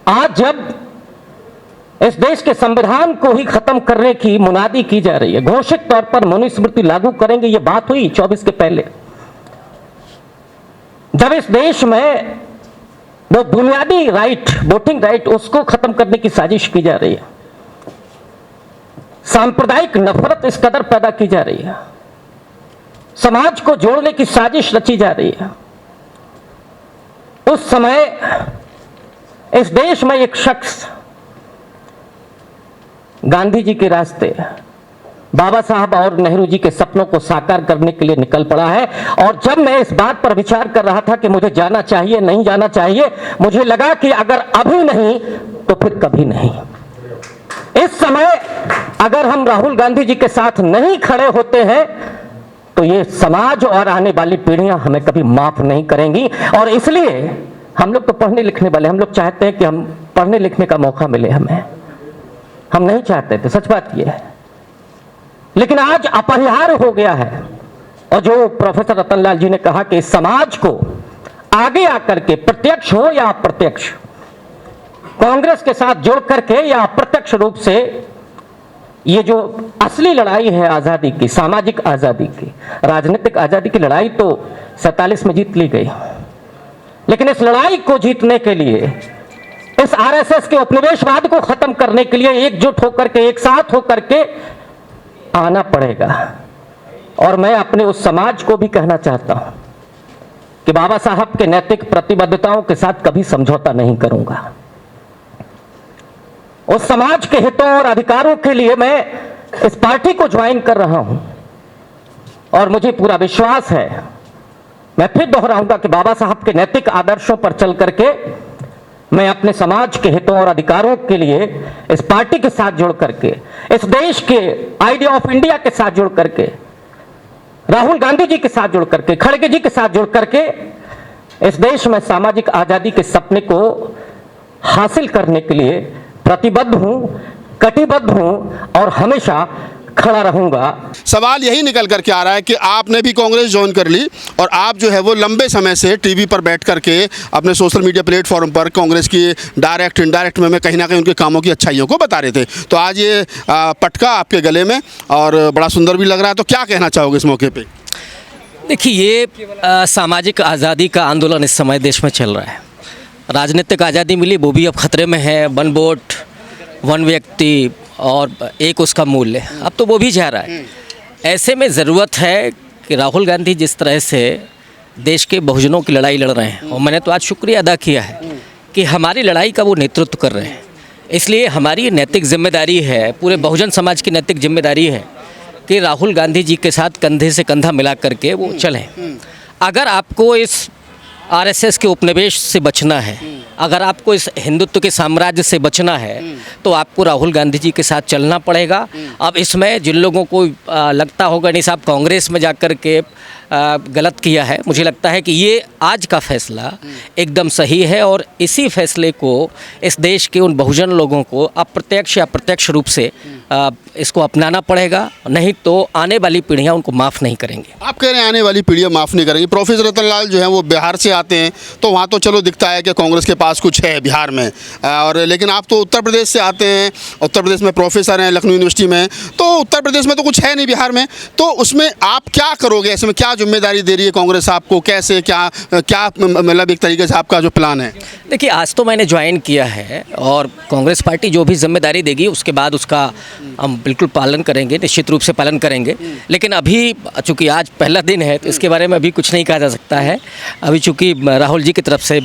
आज जब इस देश के संविधान को ही खत्म करने की मुनादी की जा रही है, घोषित तौर पर मनुस्मृति लागू करेंगे, ये बात हुई 24 के पहले, जब इस देश में वो बुनियादी राइट, वोटिंग राइट, उसको खत्म करने की साजिश की जा रही है, सांप्रदायिक नफरत इस कदर पैदा की जा रही है, समाज को जोड़ने की साजिश रची जा रही है, उस समय इस देश में एक शख्स गांधी जी के रास्ते, बाबा साहब और नेहरू जी के सपनों को साकार करने के लिए निकल पड़ा है। और जब मैं इस बात पर विचार कर रहा था कि मुझे जाना चाहिए नहीं जाना चाहिए, मुझे लगा कि अगर अभी नहीं तो फिर कभी नहीं। इस समय अगर हम राहुल गांधी जी के साथ नहीं खड़े होते हैं तो ये समाज और आने वाली पीढ़ियां हमें कभी माफ नहीं करेंगी। और इसलिए हम लोग तो पढ़ने लिखने वाले, हम लोग चाहते हैं कि हम पढ़ने लिखने का मौका मिले हमें, हम नहीं चाहते थे, सच बात यह है, लेकिन आज अपरिहार्य हो गया है। और जो प्रोफेसर रतनलाल जी ने कहा कि इस समाज को आगे आकर के प्रत्यक्ष हो या अप्रत्यक्ष, कांग्रेस के साथ जोड़ करके या अप्रत्यक्ष रूप से ये जो असली लड़ाई है आजादी की, सामाजिक आजादी की, राजनीतिक आजादी की लड़ाई तो 47 में जीत ली गई, लेकिन इस लड़ाई को जीतने के लिए, इस आरएसएस के उपनिवेशवाद को खत्म करने के लिए एकजुट होकर के, एक साथ होकर के आना पड़ेगा। और मैं अपने उस समाज को भी कहना चाहता हूं कि बाबा साहब के नैतिक प्रतिबद्धताओं के साथ कभी समझौता नहीं करूंगा। उस समाज के हितों और अधिकारों के लिए मैं इस पार्टी को ज्वाइन कर रहा हूं और मुझे पूरा विश्वास है, मैं फिर दोहराऊंगा कि बाबा साहब के नैतिक आदर्शों पर चल करके मैं अपने समाज के हितों और अधिकारों के लिए इस पार्टी के साथ जुड़ करके, इस देश के आइडिया ऑफ इंडिया के साथ जुड़ करके, राहुल गांधी जी के साथ जुड़ करके, खड़गे जी के साथ जुड़ करके इस देश में सामाजिक आजादी के सपने को हासिल करने के लिए प्रतिबद्ध हूं, कटिबद्ध हूं और हमेशा खड़ा रहूंगा। सवाल यही निकल करके आ रहा है कि आपने भी कांग्रेस ज्वाइन कर ली और आप जो है वो लंबे समय से टीवी पर बैठ करके अपने सोशल मीडिया प्लेटफॉर्म पर कांग्रेस की डायरेक्ट इनडायरेक्ट में कहीं ना कहीं उनके कामों की अच्छाइयों को बता रहे थे। तो आज ये पटका आपके गले में और बड़ा सुंदर भी लग रहा है, तो क्या कहना चाहोगे इस मौके पर? देखिए, ये सामाजिक आज़ादी का आंदोलन इस समय देश में चल रहा है। राजनीतिक आज़ादी मिली, वो भी अब खतरे में है। वन वोट, वन व्यक्ति और एक उसका मूल्य, अब तो वो भी जा रहा है। ऐसे में ज़रूरत है कि राहुल गांधी जिस तरह से देश के बहुजनों की लड़ाई लड़ रहे हैं, और मैंने तो आज शुक्रिया अदा किया है कि हमारी लड़ाई का वो नेतृत्व कर रहे हैं। इसलिए हमारी नैतिक जिम्मेदारी है, पूरे बहुजन समाज की नैतिक जिम्मेदारी है कि राहुल गांधी जी के साथ कंधे से कंधा मिला करके वो चलें। अगर आपको इस आरएसएस के उपनिवेश से बचना है, अगर आपको इस हिंदुत्व के साम्राज्य से बचना है, तो आपको राहुल गांधी जी के साथ चलना पड़ेगा। अब इसमें जिन लोगों को लगता होगा नहीं साहब कांग्रेस में जाकर के गलत किया है, मुझे लगता है कि ये आज का फैसला एकदम सही है और इसी फैसले को इस देश के उन बहुजन लोगों को अप्रत्यक्ष या प्रत्यक्ष रूप से इसको अपनाना पड़ेगा, नहीं तो आने वाली पीढ़ियां उनको माफ़ नहीं करेंगे। आप कह रहे हैं आने वाली पीढ़ियां माफ़ नहीं करेंगी। प्रोफेसर रतनलाल जो हैं वो बिहार से आते हैं, तो वहाँ तो चलो दिखता है कि कांग्रेस के पास कुछ है बिहार में, और लेकिन आप तो उत्तर प्रदेश से आते हैं, उत्तर प्रदेश में प्रोफेसर हैं लखनऊ यूनिवर्सिटी में, तो उत्तर प्रदेश में तो कुछ है नहीं बिहार में, तो उसमें आप क्या करोगे? ऐसे में क्या जिम्मेदारी दे रही है कांग्रेस आपको? कैसे क्या मतलब एक तरीके से आपका जो प्लान है? देखिए, आज तो मैंने ज्वाइन किया है और कांग्रेस पार्टी जो भी जिम्मेदारी देगी उसके बाद उसका हम बिल्कुल पालन करेंगे, निश्चित रूप से पालन करेंगे। लेकिन अभी चूँकि आज पहला दिन है तो इसके बारे में अभी कुछ नहीं कहा जा सकता है। अभी चूँकि राहुल जी की तरफ से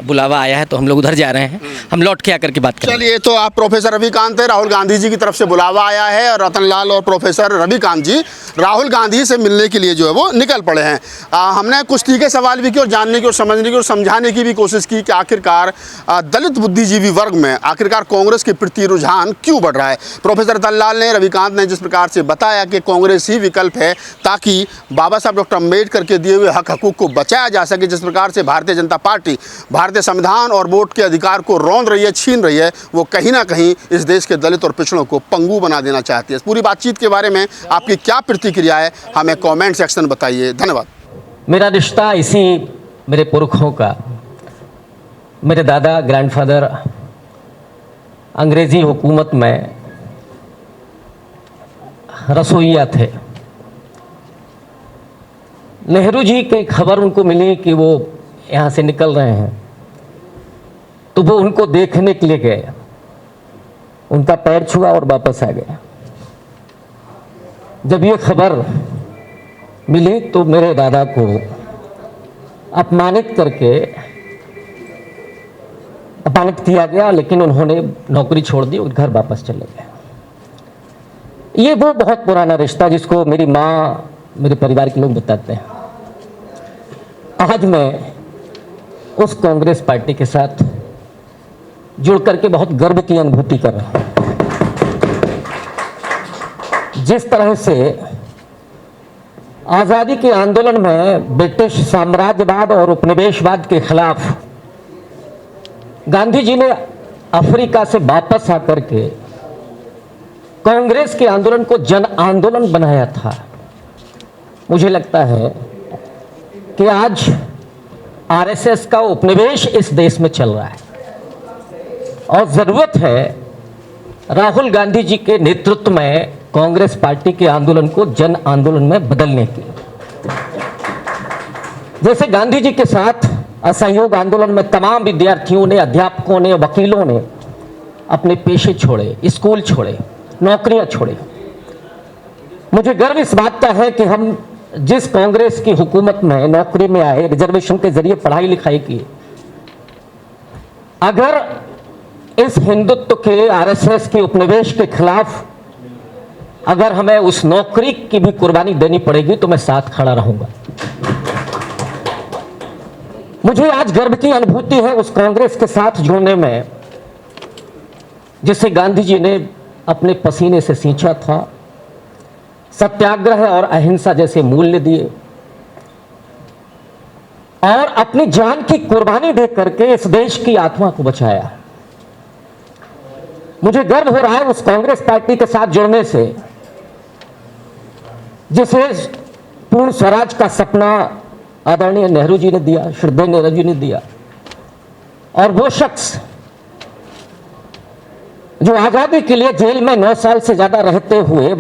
बुलावा आया है तो हम लोग उधर जा रहे हैं, हम लौट के आकर के बात करेंगे। चलिए, तो आप प्रोफेसर रविकांत हैं, राहुल गांधी जी की तरफ से बुलावा आया है और रतनलाल और प्रोफेसर रविकांत जी राहुल गांधी से मिलने के लिए जो है वो निकल पड़े हैं। हमने कुछ तीखे सवाल भी किए और जानने की और समझने की और समझाने की भी कोशिश की कि आखिरकार दलित बुद्धिजीवी वर्ग में आखिरकार कांग्रेस के प्रति रुझान क्यों बढ़ रहा है। प्रोफेसर रतनलाल ने, रविकांत ने जिस प्रकार से बताया कि कांग्रेस ही विकल्प है ताकि बाबा साहब डॉक्टर अम्बेडकर के दिए हुए हक हकूक़ को बचाया जा सके, जिस प्रकार से भारतीय जनता पार्टी भारतीय संविधान और वोट के अधिकार को रौंद रही है, छीन रही है, वो कहीं ना कहीं इस देश के दलित और पिछड़ों को पंगु बना देना चाहती है। इस पूरी बातचीत के बारे में आपकी क्या प्रतिक्रिया है, हमें कमेंट सेक्शन बताइए। धन्यवाद। मेरा रिश्ता इसी मेरे पुरखों का, मेरे दादा ग्रैंडफादर अंग्रेजी हुकूमत में रसोइया थे। नेहरू जी की खबर उनको मिली कि वो यहाँ से निकल रहे हैं, तो वो उनको देखने के लिए गए, उनका पैर छुआ और वापस आ गए। जब ये खबर मिली तो मेरे दादा को अपमानित किया गया, लेकिन उन्होंने नौकरी छोड़ दी और घर वापस चले गए। ये वो बहुत पुराना रिश्ता जिसको मेरी माँ, मेरे परिवार के लोग बताते हैं। आज मैं उस कांग्रेस पार्टी के साथ जुड़ करके बहुत गर्व की अनुभूति कर रहा हूँ। जिस तरह से आज़ादी के आंदोलन में ब्रिटिश साम्राज्यवाद और उपनिवेशवाद के खिलाफ गांधी जी ने अफ्रीका से वापस आकर के कांग्रेस के आंदोलन को जन आंदोलन बनाया था, मुझे लगता है कि आज आरएसएस का उपनिवेश इस देश में चल रहा है और ज़रूरत है राहुल गांधी जी के नेतृत्व में कांग्रेस पार्टी के आंदोलन को जन आंदोलन में बदलने की। जैसे गांधी जी के साथ असहयोग आंदोलन में तमाम विद्यार्थियों ने, अध्यापकों ने, वकीलों ने अपने पेशे छोड़े, स्कूल छोड़े, नौकरियां छोड़े। मुझे गर्व इस बात का है कि हम जिस कांग्रेस की हुकूमत में नौकरी में आए, रिजर्वेशन के जरिए पढ़ाई लिखाई की, अगर इस हिंदुत्व के, आरएसएस के उपनिवेश के खिलाफ अगर हमें उस नौकरी की भी कुर्बानी देनी पड़ेगी तो मैं साथ खड़ा रहूंगा। मुझे आज गर्व की अनुभूति है उस कांग्रेस के साथ जुड़ने में जिसे गांधी जी ने अपने पसीने से सींचा था, सत्याग्रह और अहिंसा जैसे मूल्य दिए और अपनी जान की कुर्बानी दे करके इस देश की आत्मा को बचाया। मुझे गर्व हो रहा है उस कांग्रेस पार्टी के साथ जुड़ने से जिसे पूर्ण स्वराज का सपना आदरणीय नेहरू जी ने दिया, श्रद्धेय नेहरू जी ने दिया, और वो शख्स जो आज़ादी के लिए जेल में 9 साल से ज़्यादा रहते हुए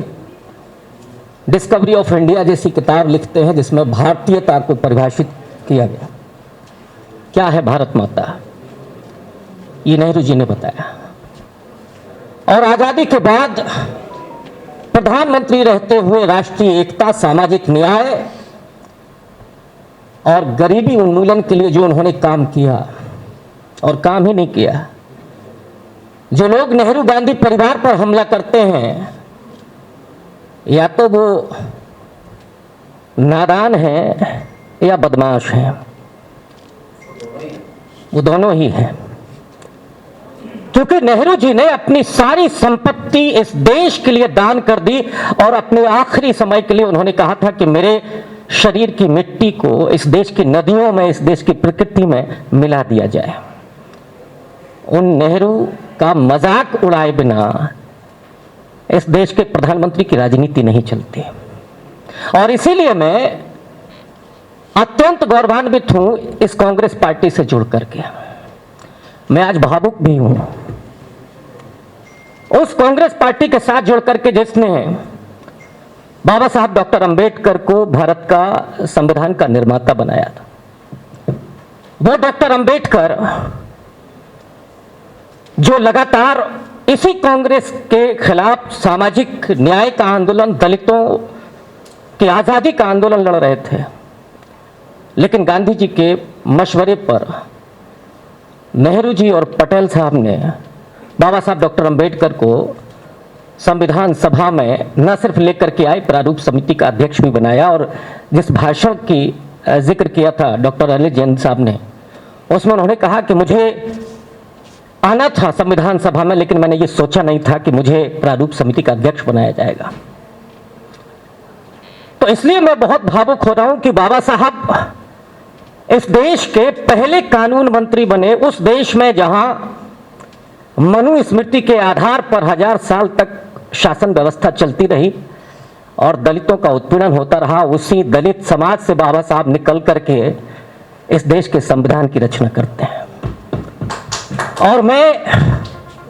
डिस्कवरी ऑफ इंडिया जैसी किताब लिखते हैं जिसमें भारतीयता को परिभाषित किया गया। क्या है भारत माता, ये नेहरू जी ने बताया। और आज़ादी के बाद प्रधानमंत्री रहते हुए राष्ट्रीय एकता, सामाजिक न्याय और गरीबी उन्मूलन के लिए जो उन्होंने काम किया, और काम ही नहीं किया। जो लोग नेहरू गांधी परिवार पर हमला करते हैं या तो वो नादान हैं या बदमाश हैं, वो दोनों ही हैं। क्योंकि नेहरू जी ने अपनी सारी संपत्ति इस देश के लिए दान कर दी और अपने आखिरी समय के लिए उन्होंने कहा था कि मेरे शरीर की मिट्टी को इस देश की नदियों में, इस देश की प्रकृति में मिला दिया जाए। उन नेहरू का मजाक उड़ाए बिना इस देश के प्रधानमंत्री की राजनीति नहीं चलती। और इसीलिए मैं अत्यंत गौरवान्वित हूं इस कांग्रेस पार्टी से जुड़ करके। मैं आज भावुक भी हूं उस कांग्रेस पार्टी के साथ जुड़ करके जिसने बाबा साहब डॉक्टर अंबेडकर को भारत का संविधान का निर्माता बनाया था। वो डॉक्टर अंबेडकर जो लगातार इसी कांग्रेस के खिलाफ सामाजिक न्याय का आंदोलन, दलितों की आज़ादी का आंदोलन लड़ रहे थे, लेकिन गांधी जी के मशवरे पर नेहरू जी और पटेल साहब ने बाबा साहब डॉक्टर अंबेडकर को संविधान सभा में न सिर्फ लेकर के आए, प्रारूप समिति का अध्यक्ष भी बनाया। और जिस भाषण की जिक्र किया था डॉक्टर अली जैन साहब ने, उसमें उन्होंने कहा कि मुझे आना था संविधान सभा में, लेकिन मैंने ये सोचा नहीं था कि मुझे प्रारूप समिति का अध्यक्ष बनाया जाएगा। तो इसलिए मैं बहुत भावुक हो रहा हूं कि बाबा साहब इस देश के पहले कानून मंत्री बने, उस देश में जहां मनुस्मृति के आधार पर 1000 साल तक शासन व्यवस्था चलती रही और दलितों का उत्पीड़न होता रहा, उसी दलित समाज से बाबा साहब निकल करके इस देश के संविधान की रचना करते हैं। और मैं